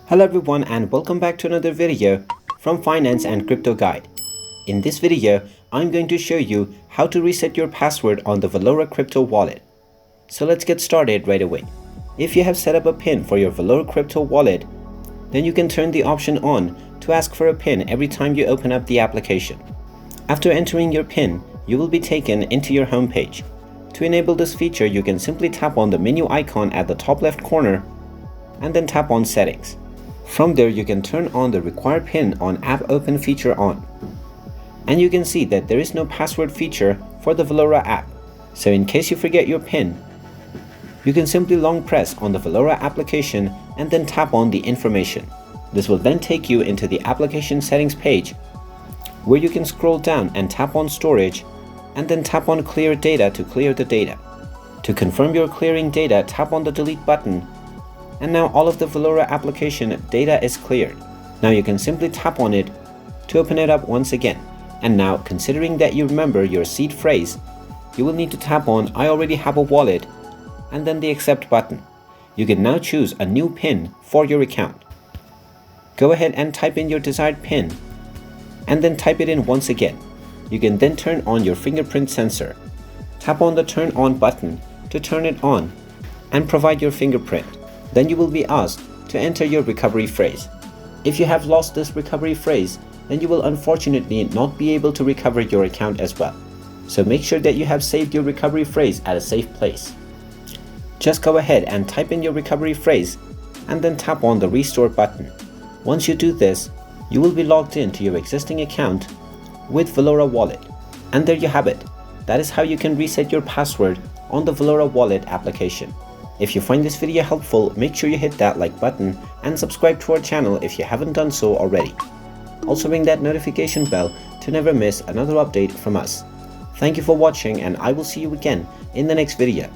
Hello everyone and welcome back to another video from Finance and Crypto Guide. In this video, I'm going to show you how to reset your password on the Valora crypto wallet. So let's get started right away. If you have set up a PIN for your Valora crypto wallet, then you can turn the option on to ask for a PIN every time you open up the application. After entering your PIN, you will be taken into your home page. To enable this feature, you can simply tap on the menu icon at the top left corner and then tap on Settings. From there, you can turn on the Require PIN on App Open feature on. And you can see that there is no password feature for the Valora app. So in case you forget your PIN, you can simply long press on the Valora application and then tap on the information. This will then take you into the application settings page, where you can scroll down and tap on Storage and then tap on Clear Data to clear the data. To confirm your clearing data, tap on the Delete button. And now all of the Valora application data is cleared. Now you can simply tap on it to open it up once again. And now, considering that you remember your seed phrase, you will need to tap on I already have a wallet and then the Accept button. You can now choose a new PIN for your account. Go ahead and type in your desired PIN and then type it in once again. You can then turn on your fingerprint sensor. Tap on the Turn On button to turn it on and provide your fingerprint. Then you will be asked to enter your recovery phrase. If you have lost this recovery phrase, then you will unfortunately not be able to recover your account as well. So make sure that you have saved your recovery phrase at a safe place. Just go ahead and type in your recovery phrase and then tap on the Restore button. Once you do this, you will be logged into your existing account with Valora Wallet. And there you have it. That is how you can reset your password on the Valora Wallet application. If you find this video helpful, make sure you hit that like button and subscribe to our channel if you haven't done so already. Also ring that notification bell to never miss another update from us. Thank you for watching and I will see you again in the next video.